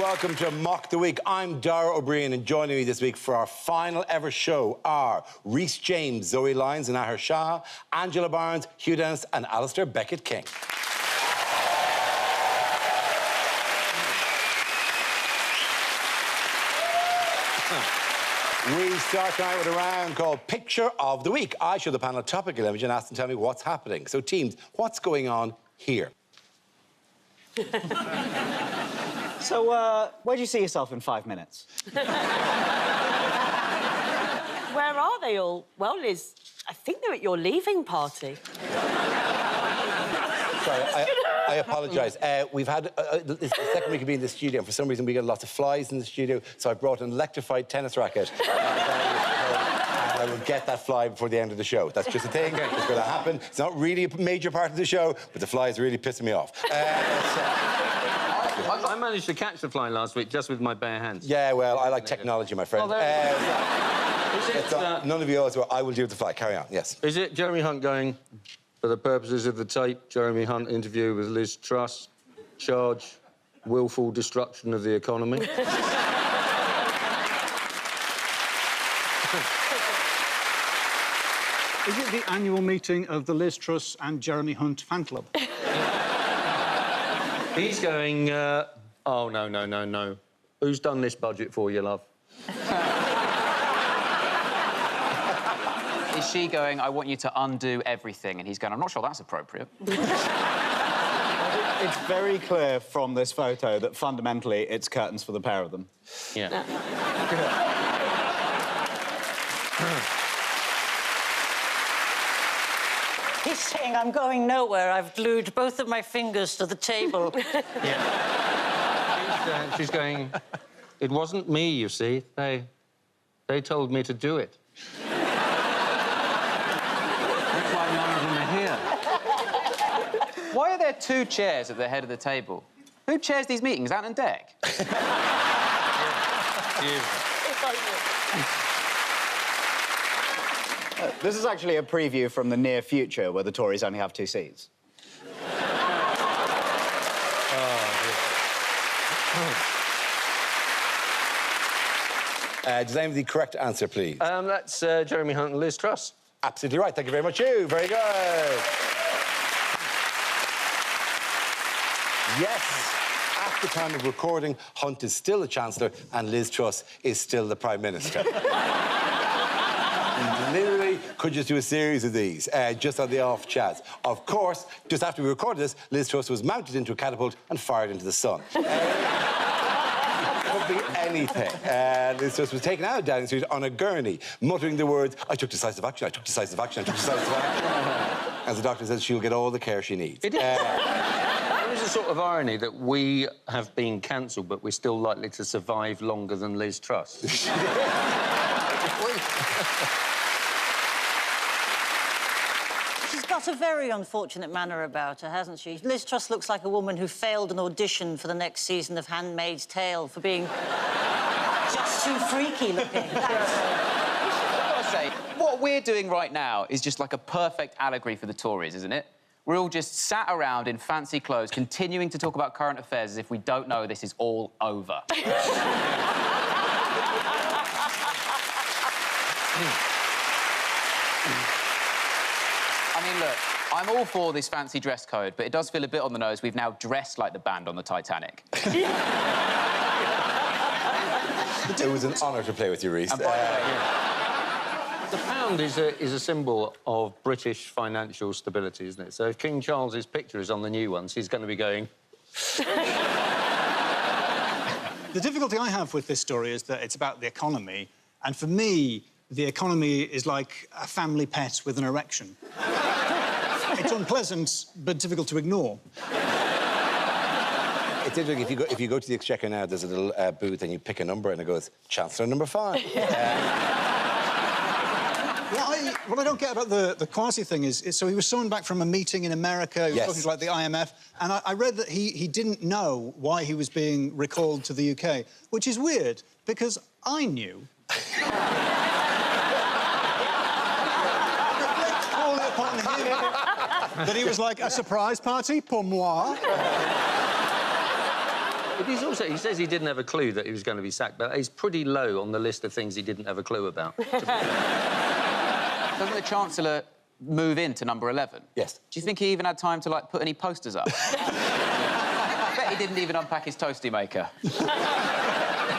welcome to Mock the Week. I'm Dara Briain, and joining me this week for our final ever show are Rhys James, Zoe Lyons and Ahir Shah, Angela Barnes, Hugh and Alasdair Beckett-King. We start tonight with a round called Picture of the Week. I show the panel a topical image and ask them to tell me what's happening. So, teams, what's going on here? So, where do you see yourself in 5 minutes? Where are they all? Well, Liz, I think they're at your leaving party. Sorry, I apologise. We've had... this is the second week of being in the studio, and for some reason we get lots of flies in the studio, so I brought an electrified tennis racket. I will get that fly before the end of the show. That's just a thing. It's going to happen. It's not really a major part of the show, but the fly is really pissing me off. I managed to catch the fly last week just with my bare hands. Yeah, well, I like technology, my friend. None of yours, well, I will deal with the fly. Carry on, yes. Is it Jeremy Hunt going, for the purposes of the tape, Jeremy Hunt interview with Liz Truss, charge willful destruction of the economy? Is it the annual meeting of the Liz Truss and Jeremy Hunt fan club? He's going, oh, no. Who's done this budget for you, love? Is she going, I want you to undo everything? And he's going, I'm not sure that's appropriate. It's very clear from this photo that fundamentally it's curtains for the pair of them. Yeah. He's saying, I'm going nowhere. I've glued both of my fingers to the table. Yeah. She's going, it wasn't me, you see. They told me to do it. That's why none of them are here. Why are there two chairs at the head of the table? Who chairs these meetings, Ant and Dec? This is actually a preview from the near future where the Tories only have 2 seats. Does anyone have the correct answer, please? That's Jeremy Hunt and Liz Truss. Absolutely right. Thank you very much, Hugh. Very good. Yes. At the time of recording, Hunt is still the Chancellor and Liz Truss is still the Prime Minister. Literally could just do a series of these, just on the off chance. Of course, just after we recorded this, Liz Truss was mounted into a catapult and fired into the sun. It could be anything. Liz Truss was taken out of Downing Street on a gurney, muttering the words, I took decisive action, I took decisive action, I took decisive action. As the doctor says, she'll get all the care she needs. It is. There is a sort of irony that we have been cancelled, but we're still likely to survive longer than Liz Truss. She's got a very unfortunate manner about her, hasn't she? Liz Truss looks like a woman who failed an audition for the next season of Handmaid's Tale for being just too freaky looking. I've got to say, what we're doing right now is just like a perfect allegory for the Tories, isn't it? We're all just sat around in fancy clothes, continuing to talk about current affairs as if we don't know this is all over. I mean, look, I'm all for this fancy dress code, but it does feel a bit on the nose. We've now dressed like the band on the Titanic. It was an honour to play with you, Rhys. The pound is a symbol of British financial stability, isn't it? So if King Charles's picture is on the new ones, he's going to be going... The difficulty I have with this story is that it's about the economy, and for me, the economy is like a family pet with an erection. It's unpleasant, but difficult to ignore. It's interesting, if you go to the Exchequer now, there's a little booth and you pick a number and it goes, Chancellor number 5. What I don't get about the Kwasi thing is so he was summoned back from a meeting in America, he was talking to, like, the IMF, and I read that he didn't know why he was being recalled to the UK, which is weird, because I knew. That he was like, a surprise party pour moi. But he says he didn't have a clue that he was going to be sacked, but he's pretty low on the list of things he didn't have a clue about. Doesn't the Chancellor move into number 11? Yes. Do you think he even had time to, like, put any posters up? I bet he didn't even unpack his toasty maker.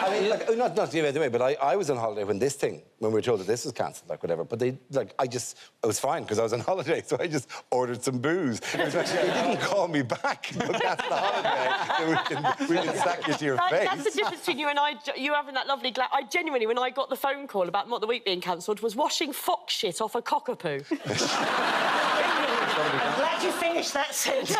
I mean, like, not to give it away, but I was on holiday when we were told that this was cancelled, like, whatever. But it was fine, because I was on holiday, so I just ordered some booze. They didn't call me back. But that's the holiday. We can sack you to your face. That's the difference between you and I, you having that lovely glass. I genuinely, when I got the phone call about Mock the Week being cancelled, was washing fox shit off a cockapoo. I'm glad you finished that sentence.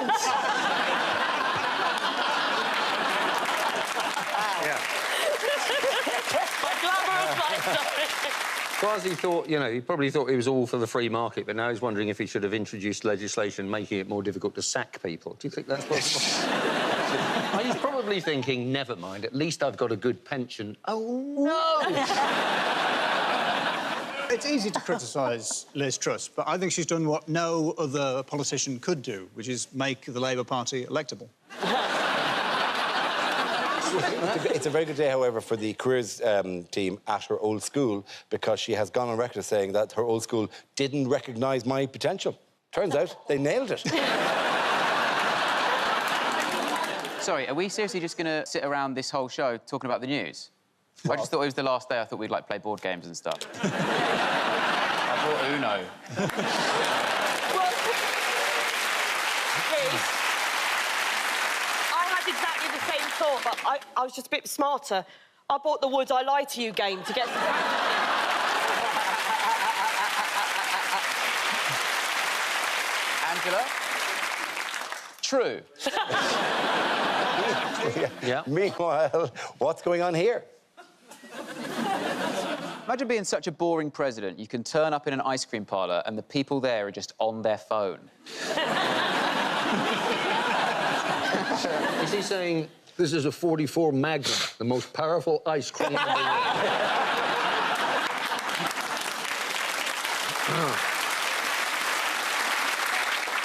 Quasi thought, he probably thought he was all for the free market, but now he's wondering if he should have introduced legislation making it more difficult to sack people. Do you think that's possible? He's probably thinking, never mind, at least I've got a good pension. Oh, no! It's easy to criticise Liz Truss, but I think she's done what no other politician could do, which is make the Labour Party electable. It's a very good day, however, for the careers team at her old school, because she has gone on record as saying that her old school didn't recognise my potential. Turns out they nailed it. Sorry, are we seriously just going to sit around this whole show talking about the news? I just thought it was the last day. I thought we'd, like, play board games and stuff. I brought Uno. Exactly the same thought, but I was just a bit smarter. I bought the Would I Lie to You game to get some Angela? True. Yeah. Meanwhile, what's going on here? Imagine being such a boring president. You can turn up in an ice cream parlour and the people there are just on their phone. Is he saying this is a 44 Magnum, the most powerful ice cream in the world?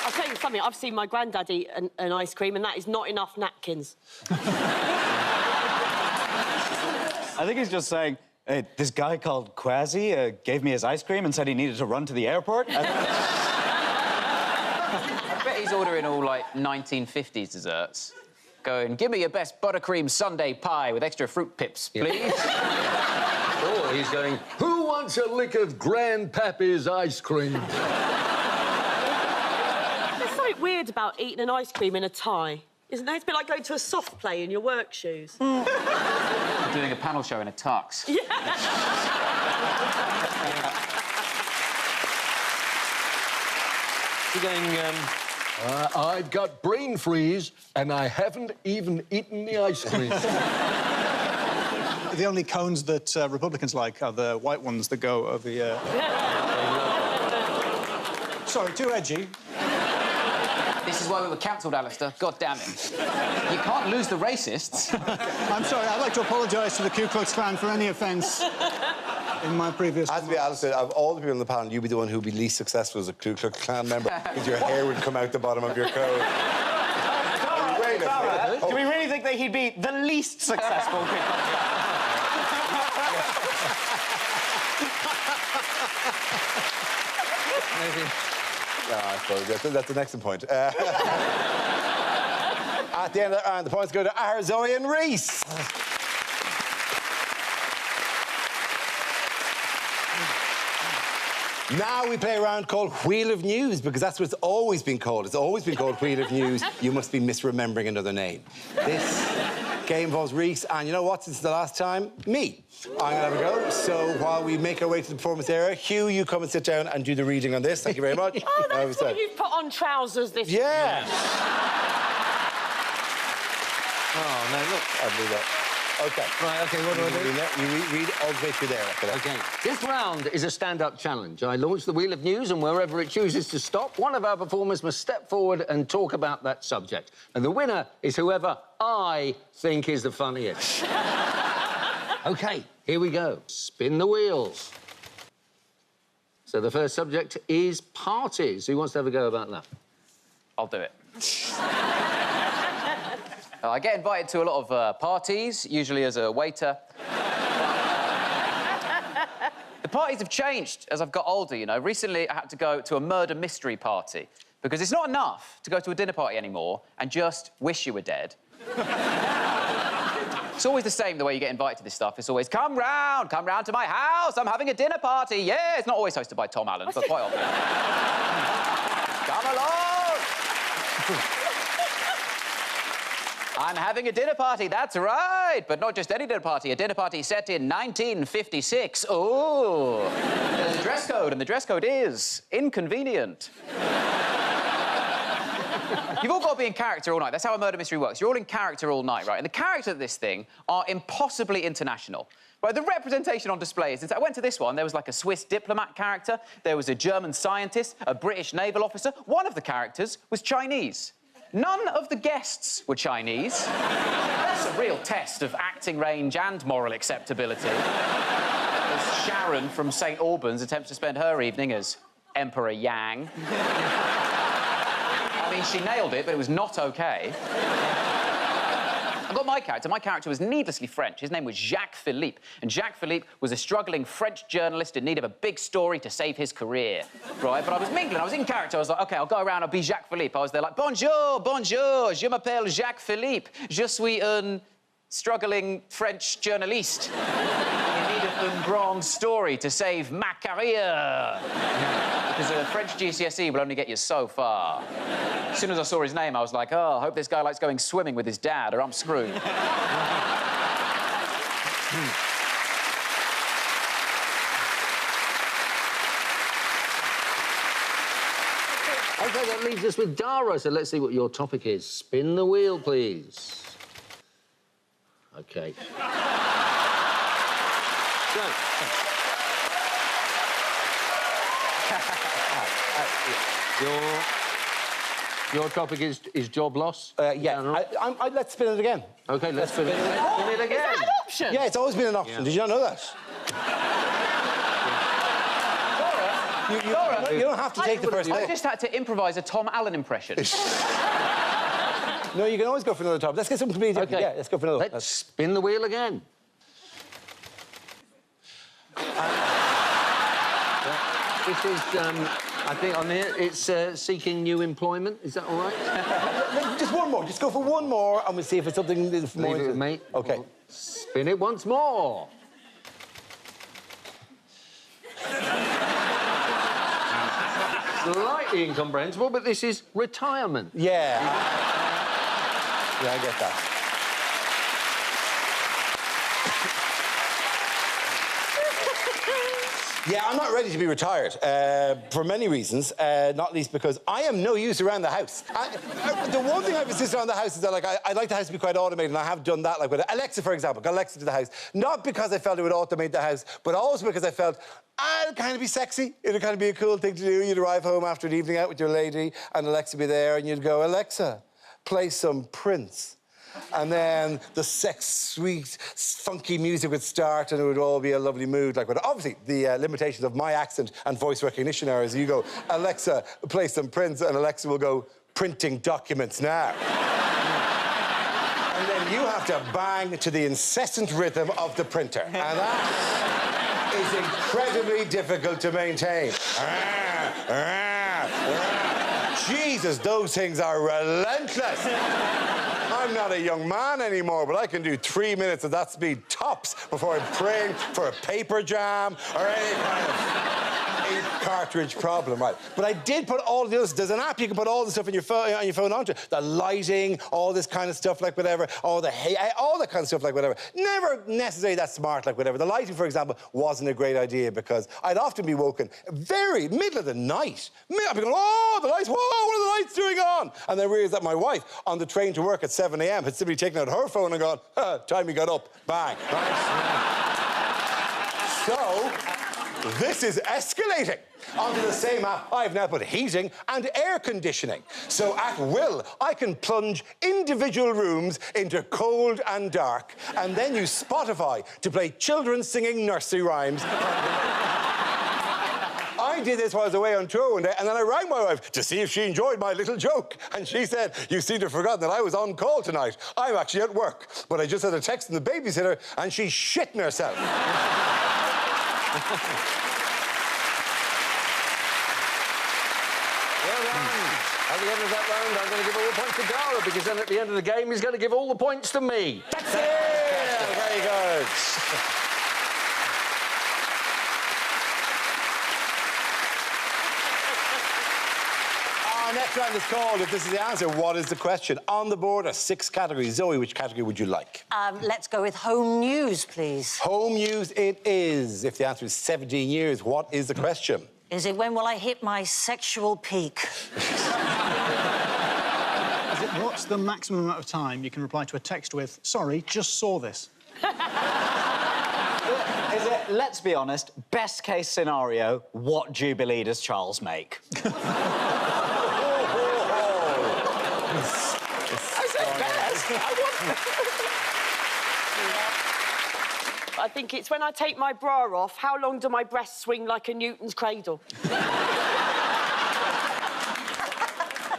I'll tell you something, I've seen my granddad eat an ice cream and that is not enough napkins. I think he's just saying, hey, this guy called Quasi gave me his ice cream and said he needed to run to the airport. I bet he's ordering all, like, 1950s desserts. Going, give me your best buttercream sundae pie with extra fruit pips, please. Or he's going, who wants a lick of Grandpappy's ice cream? There's something weird about eating an ice cream in a tie, isn't there? It's a bit like going to a soft play in your work shoes. Doing a panel show in a tux. Yeah. You're going, I've got brain freeze and I haven't even eaten the ice cream. The only cones that Republicans like are the white ones that go over the... Sorry, too edgy. This is why we were cancelled, Alasdair. God damn it. You can't lose the racists. I'm sorry, I'd like to apologise to the Ku Klux Klan for any offence in my previous... Has to be Alasdair, of all the people on the panel, you'd be the one who'd be least successful as a Ku Klux Klan member, because your hair would come out the bottom of your coat. Dara, do we really think that he'd be the least successful Ku Klux Klan? I suppose that's an excellent point. At the end of the round, the points go to Ahir, Zoe and Rhys. Now we play a round called Wheel of News, because that's what it's always been called. It's always been called Wheel of News. You must be misremembering another name. This game involves Rhys, and you know what? Since the last time, me. I'm going to have a go. So while we make our way to the performance area, Hugh, you come and sit down and do the reading on this. Thank you very much. Oh, that's why you've put on trousers this year. Yeah. Oh, no, look. I'll do that. OK. Right, OK, what do I do? You read all the way through there. OK. This round is a stand-up challenge. I launch the Wheel of News, and wherever it chooses to stop, one of our performers must step forward and talk about that subject. And the winner is whoever I think is the funniest. OK, here we go. Spin the wheel. So the first subject is parties. Who wants to have a go about that? I'll do it. I get invited to a lot of parties, usually as a waiter. The parties have changed as I've got older, you know. Recently, I had to go to a murder mystery party because it's not enough to go to a dinner party anymore and just wish you were dead. It's always the same, the way you get invited to this stuff. It's always, come round to my house, I'm having a dinner party, yeah. It's not always hosted by Tom Allen, but quite often. Come along! I'm having a dinner party, that's right. But not just any dinner party, a dinner party set in 1956. Oh, there's a dress code, and the dress code is inconvenient. You've all got to be in character all night. That's how a murder mystery works. You're all in character all night, right? And the characters of this thing are impossibly international. Right, the representation on display is... I went to this one, there was like a Swiss diplomat character, there was a German scientist, a British naval officer. One of the characters was Chinese. None of the guests were Chinese. That's a real test of acting range and moral acceptability. As Sharon from St. Albans attempts to spend her evening as Emperor Yang. I mean, she nailed it, but it was not OK. I got my character. My character was needlessly French. His name was Jacques Philippe. And Jacques Philippe was a struggling French journalist in need of a big story to save his career, right? But I was mingling. I was in character. I was like, OK, I'll go around. I'll be Jacques Philippe. I was there like, bonjour, bonjour, je m'appelle Jacques Philippe. Je suis un struggling French journaliste in need of a grand story to save ma career. Because a French GCSE will only get you so far. As soon as I saw his name, I was like, oh, I hope this guy likes going swimming with his dad, or I'm screwed. OK, that leaves us with Dara, so let's see what your topic is. Spin the wheel, please. OK. Your topic is job loss? Yeah. Let's spin it again. OK, let's spin it again. Spin it again. Is that an option? Yeah, it's always been an option. Yeah. Did you not know that? You don't have to take the first I thing. just had to improvise a Tom Allen impression. No, you can always go for another topic. Let's get something completely different. OK. Yeah, let's go for another one. Let's spin the wheel again. This is, I think on here, it's seeking new employment. Is that all right? Just one more. Just go for one more, and we'll see if it's something more... Leave it with me. OK. Spin it once more. Slightly incomprehensible, but this is retirement. Yeah. Yeah, I get that. Yeah, I'm not ready to be retired, for many reasons, not least because I am no use around the house. The one thing I've insisted on the house is that, like, I'd like the house to be quite automated, and I have done that, like, with Alexa, for example. Got Alexa to the house. Not because I felt it would automate the house, but also because I felt it'd kind of be sexy. It'd kind of be a cool thing to do. You'd arrive home after an evening out with your lady, and Alexa would be there, and you'd go, Alexa, play some Prince. And then the sweet, funky music would start, and it would all be a lovely mood. Like, but obviously, the limitations of my accent and voice recognition are as you go, Alexa, play some Prince, and Alexa will go, printing documents now. And then you have to bang to the incessant rhythm of the printer. And that is incredibly difficult to maintain. Jesus, those things are relentless. I'm not a young man anymore, but I can do 3 minutes of that speed tops before I'm praying for a paper jam or any kind of cartridge problem, right? But I did put all the others. There's an app you can put all the stuff on your phone onto. The lighting, all this kind of stuff, like whatever. All that kind of stuff, like whatever. Never necessarily that smart, like whatever. The lighting, for example, wasn't a great idea because I'd often be woken very middle of the night. I'd be going, oh, the lights, whoa, what are the lights doing on? And then realised that my wife, on the train to work at 7 a.m., had simply taken out her phone and gone, time you got up, bang. So, this is escalating. Onto the same app, I've now put heating and air conditioning. So at will, I can plunge individual rooms into cold and dark, and then use Spotify to play children singing nursery rhymes. I I did this while I was away on tour one day, and then I rang my wife to see if she enjoyed my little joke. And she said, "You seem to have forgotten that I was on call tonight. I'm actually at work." But I just had a text from the babysitter, and she's shitting herself. Well done. At the end of that round, I'm going to give all the points to Dara, because then at the end of the game, he's going to give all the points to me. That's it! Very good. Our next round is called, if this is the answer, what is the question? On the board are 6 categories. Zoe, which category would you like? Let's go with home news, please. Home news it is. If the answer is 17 years, what is the question? Is it when will I hit my sexual peak? What's the maximum amount of time you can reply to a text with, "Sorry, just saw this"? Is it, let's be honest, best case scenario, what Jubilee does Charles make? I said best. I think it's when I take my bra off, how long do my breasts swing like a Newton's cradle?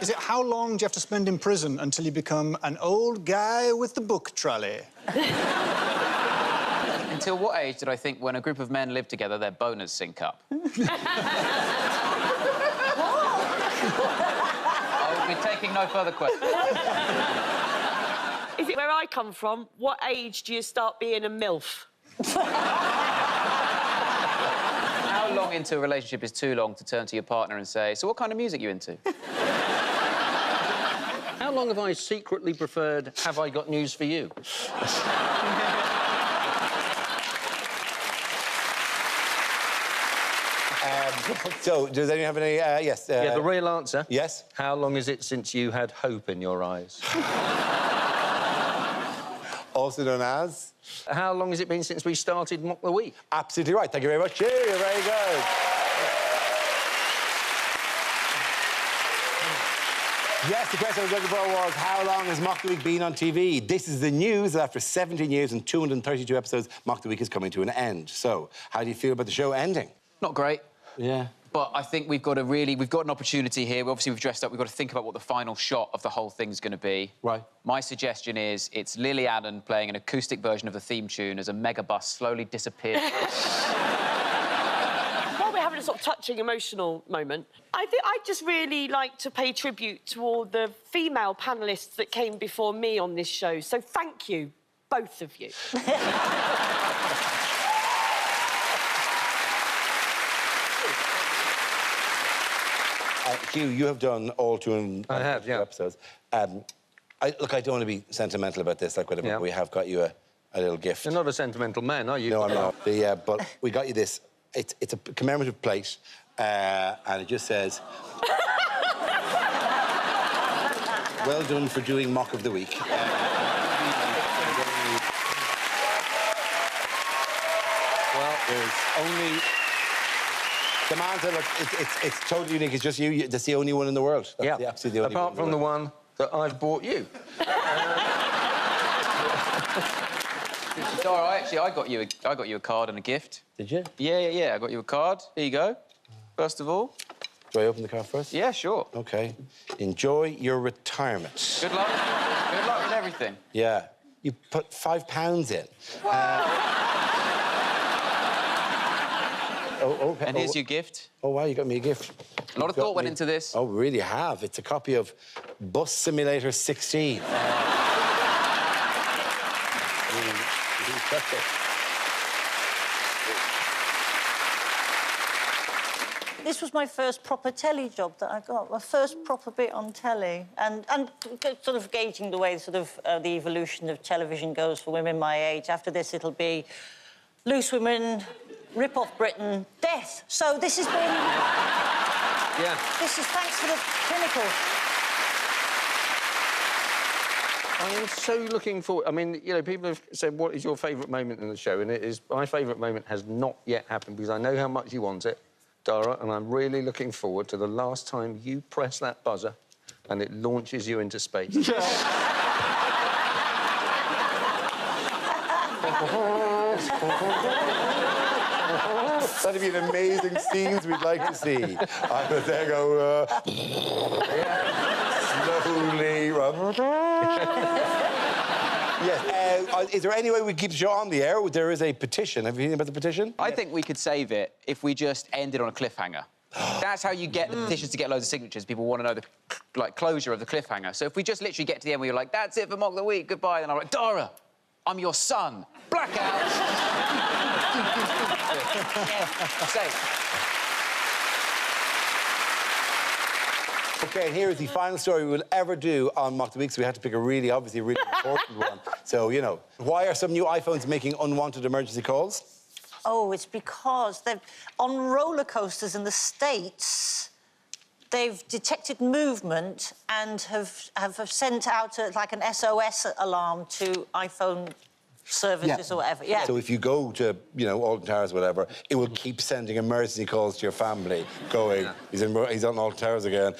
Is it how long do you have to spend in prison until you become an old guy with the book trolley? Until what age did I think when a group of men live together, their boners sync up? I will be taking no further questions. Is it where I come from, what age do you start being a MILF? How long into a relationship is too long to turn to your partner and say, "So what kind of music are you into?" How long have I secretly preferred "Have I got news for you"? So, does anyone have any... yes. Yeah, the real answer. Yes? How long is it since you had hope in your eyes? Also known as... How long has it been since we started Mock the Week? Absolutely right. Thank you very much. Cheers. You're very good. Yes, the question I was looking for was, how long has Mock the Week been on TV? This is the news that after 17 years and 232 episodes, Mock the Week is coming to an end. So, how do you feel about the show ending? Not great. Yeah. But I think we've got an opportunity here. Obviously, we've dressed up. We've got to think about what the final shot of the whole thing's going to be. Right. My suggestion is it's Lily Allen playing an acoustic version of the theme tune as a megabus slowly disappears. While we're having a sort of touching, emotional moment, I think I'd just really like to pay tribute to all the female panellists that came before me on this show. So thank you, both of you. Hugh, you have done all 232 I have, yeah. episodes. Look, I don't want to be sentimental about this, like whatever, Yeah. but we have got you a little gift. You're not a sentimental man, are you? No, I'm not. But we got you this. It's a commemorative plate, and it just says... Well done for doing Mock of the Week. Well, there's only... The man said, look, it's totally unique. It's just you. That's the only one in the world. That's Yeah, absolutely the only apart one from the one that I've bought you. Dara, I got you a card and a gift. Did you? Yeah. I got you a card. Here you go. First of all. Do I open the card first? Yeah, sure. OK. Enjoy your retirement. Good luck. Good luck with everything. Yeah. You put £5 in. And here's your gift. Oh, wow, you got me a gift. A lot of thought went into this. Oh, really have. It's a copy of Bus Simulator 16. This was my first proper telly job that I got, my first proper bit on telly. And sort of gauging the way the evolution of television goes for women my age. After this, it'll be Loose Women, Rip Off Britain, Death. So this has been... Yeah. This is thanks for the clinical. I am so looking forward... I mean, you know, people have said, what is your favourite moment in the show? And it is... My favourite moment has not yet happened because I know how much you want it, Dara, and I'm really looking forward to the last time you press that buzzer and it launches you into space. That'd be an amazing scenes we'd like to see. I was there go... slowly... Yes. Is there any way we keep the show on the air? There is a petition. Have you heard about the petition? I think we could save it if we just ended on a cliffhanger. That's how you get the petitions to get loads of signatures. People want to know the closure of the cliffhanger. So if we just literally get to the end where you're like, that's it for Mock the Week, goodbye, then I'm like, Dara, I'm your son. Blackout. Safe. OK, and here is the final story we will ever do on Mock the Week, so we had to pick a really, obviously, a really important one. So, you know, why are some new iPhones making unwanted emergency calls? Oh, it's because they've... On roller coasters in the States, they've detected movement and have sent out like an SOS alarm to iPhone services or whatever. Yeah. So if you go to, you know, Alton Towers or whatever, it will keep sending emergency calls to your family, going, he's on Alton Towers again.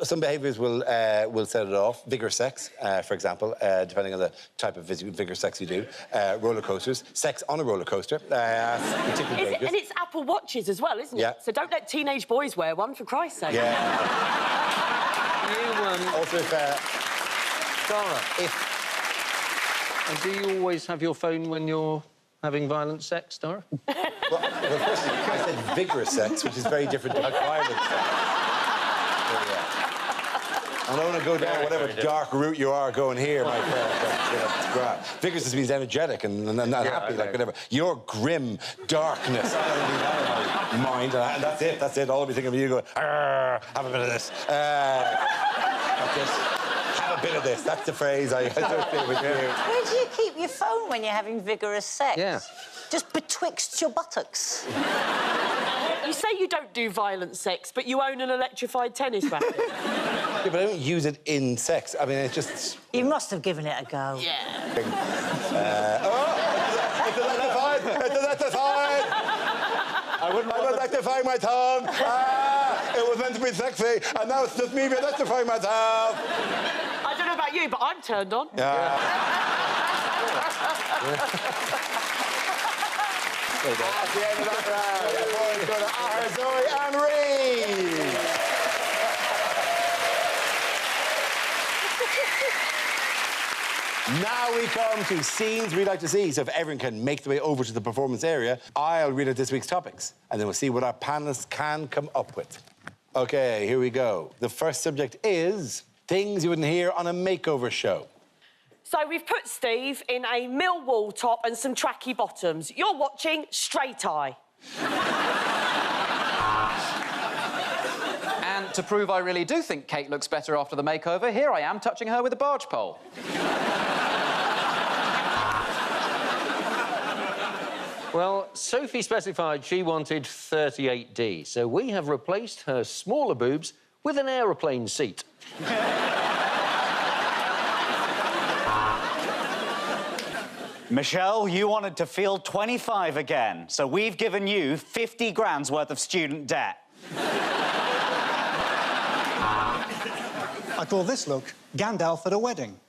Some behaviours will set it off. Vigorous sex, for example, depending on the type of vigorous sex you do. Roller coasters, sex on a roller coaster, particularly dangerous. And it's Apple Watches as well, isn't it? Yeah. So don't let teenage boys wear one, for Christ's sake. Yeah. Also, if... Dara, do you always have your phone when you're having violent sex, Dara? Well, firstly, I said vigorous sex, which is very different to violent sex. I don't want to go down whatever dark route you are going here, my friend. But, vigorous just means energetic and happy, like whatever. Your grim darkness. I don't need that in my mind, and that's it. That's it. All I'll be thinking of you going, have a bit of this. Have a bit of this. That's the phrase I associate with you. Where do you keep your phone when you're having vigorous sex? Yeah. Just betwixt your buttocks. You say you don't do violent sex, but you own an electrified tennis racket. Yeah, but I don't use it in sex. I mean, it's just... You must have given it a go. Yeah. It's electrified! It's electrified! I'm electrifying my tongue! It was meant to be sexy, and now it's just me electrifying myself! I don't know about you, but I'm turned on. Yeah. That's the end of that round. The points go to Ahir, Zoe and Rhys. Now we come to scenes we'd like to see. So if everyone can make their way over to the performance area, I'll read out this week's topics, and then we'll see what our panellists can come up with. OK, here we go. The first subject is things you wouldn't hear on a makeover show. So we've put Steve in a Millwall top and some tracky bottoms. You're watching Straight Eye. And to prove I really do think Kate looks better after the makeover, here I am touching her with a barge pole. Well, Sophie specified she wanted 38D, so we have replaced her smaller boobs with an aeroplane seat. Michelle, you wanted to feel 25 again, so we've given you 50 grand's worth of student debt. I call this look Gandalf at a wedding.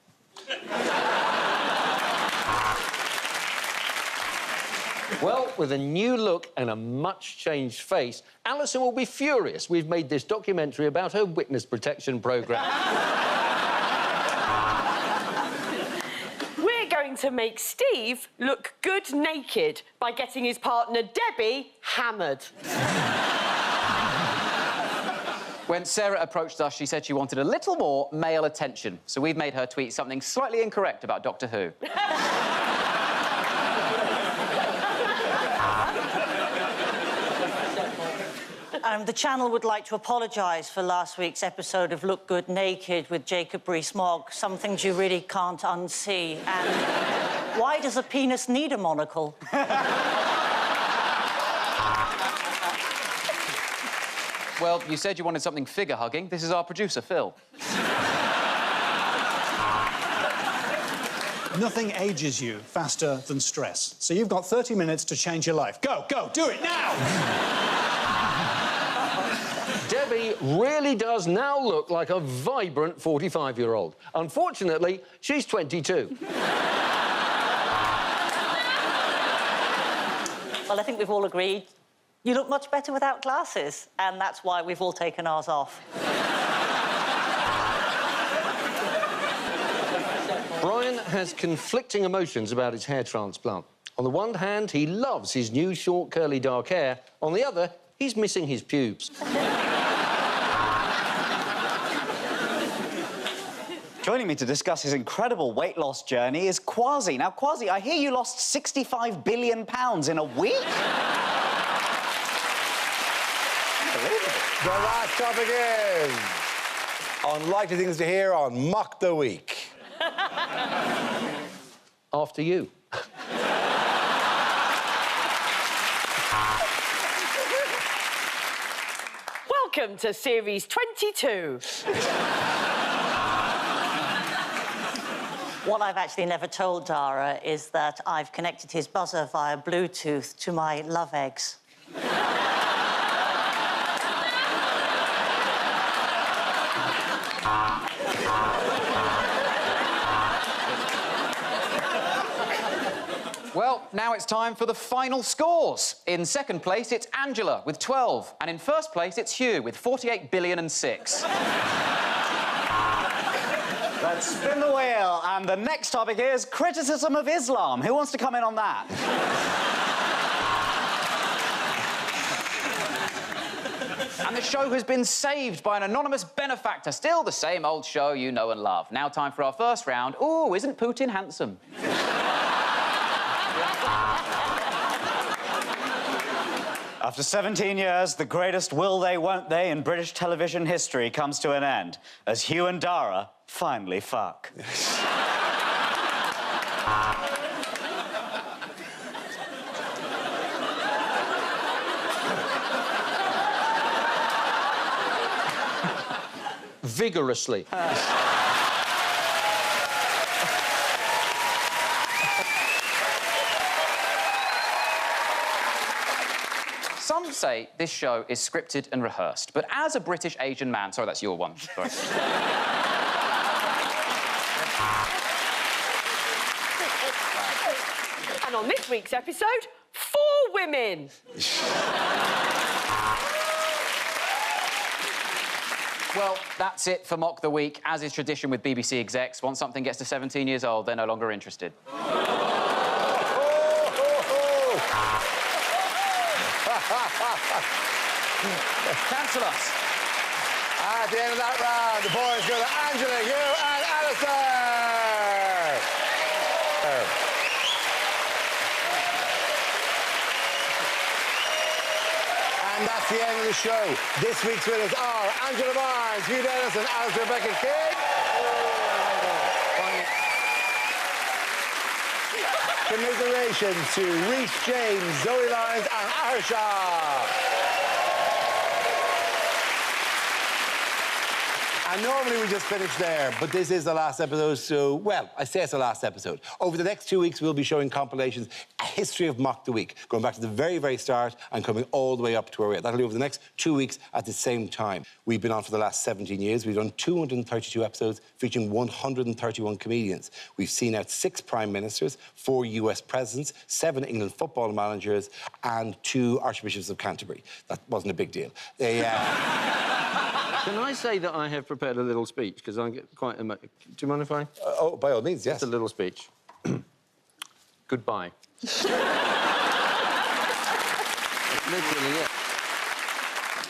Well, with a new look and a much-changed face, Alison will be furious we've made this documentary about her witness protection programme. We're going to make Steve look good naked by getting his partner Debbie hammered. When Sarah approached us, she said she wanted a little more male attention, so we've made her tweet something slightly incorrect about Doctor Who. The channel would like to apologise for last week's episode of Look Good Naked with Jacob Rees-Mogg. Some things you really can't unsee. And why does a penis need a monocle? Well, you said you wanted something figure-hugging. This is our producer, Phil. Nothing ages you faster than stress. So you've got 30 minutes to change your life. Go, go, do it now! Debbie really does now look like a vibrant 45-year-old. Unfortunately, she's 22. Well, I think we've all agreed you look much better without glasses, and that's why we've all taken ours off. Brian has conflicting emotions about his hair transplant. On the one hand, he loves his new short, curly, dark hair. On the other, he's missing his pubes. Joining me to discuss his incredible weight loss journey is Kwasi. Now, Kwasi, I hear you lost 65 billion pounds in a week? Unbelievable. The last topic is unlikely things to hear on Mock the Week. After you. Welcome to Series 22. What I've actually never told Dara is that I've connected his buzzer via Bluetooth to my love eggs. Well, now it's time for the final scores. In second place, it's Angela with 12. And in first place, it's Hugh with 48 billion and 6. Let's spin the wheel. And the next topic is criticism of Islam. Who wants to come in on that? And the show has been saved by an anonymous benefactor. Still the same old show you know and love. Now time for our first round. Ooh, isn't Putin handsome? After 17 years, the greatest will they, won't they in British television history comes to an end, as Hugh and Dara finally fuck. Vigorously. Some say this show is scripted and rehearsed, but as a British Asian man... Sorry, that's your one. Sorry. And on this week's episode, 4 women. Well, that's it for Mock the Week. As is tradition with BBC execs, once something gets to 17 years old, they're no longer interested. Cancel us. At the end of that round, the boys go to Angela, Hugh and Alasdair. And that's the end of the show. This week's winners are Angela Barnes, Hugh Dennis and Alasdair Beckett-King. Commiserations to Rhys James, Zoe Lyons and Ahir Shah. And normally we just finish there, but this is the last episode, so, well, I say it's the last episode. Over the next 2 weeks, we'll be showing compilations, a history of Mock the Week, going back to the very, very start and coming all the way up to where we're at. That'll be over the next 2 weeks at the same time. We've been on for the last 17 years. We've done 232 episodes featuring 131 comedians. We've seen out 6 prime ministers, 4 US presidents, 7 England football managers, and 2 archbishops of Canterbury. That wasn't a big deal. Can I say that I have prepared a little speech? Because I get quite... Do you mind if I... Oh, by all means, yes. Just a little speech. Goodbye. Literally, yeah.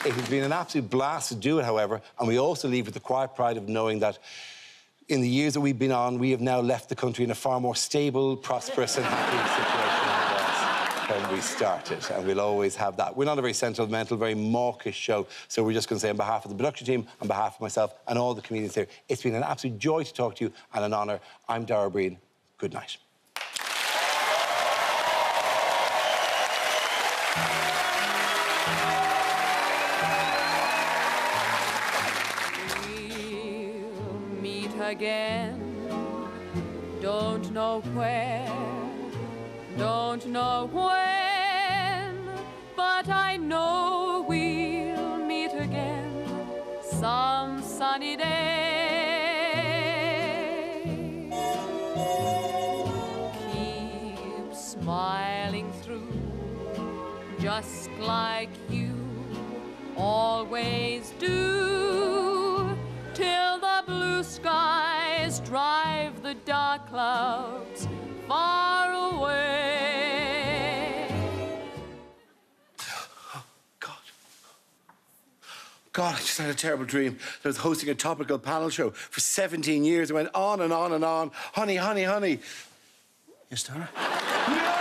It has been an absolute blast to do it, however, and we also leave with the quiet pride of knowing that in the years that we've been on, we have now left the country in a far more stable, prosperous and happy situation than it was when we started, and we'll always have that. We're not a very sentimental, very mawkish show, so we're just going to say on behalf of the production team, on behalf of myself and all the comedians here, it's been an absolute joy to talk to you and an honour. I'm Dara Briain. Good night. We'll meet again. Don't know where, don't know when, but I know we'll meet again some sunny day. Keep smiling through like you always do, till the blue skies drive the dark clouds far away. God, I just had a terrible dream. I was hosting a topical panel show for 17 years. It went on and on and on. Honey, honey, honey. Yes, Dara? No!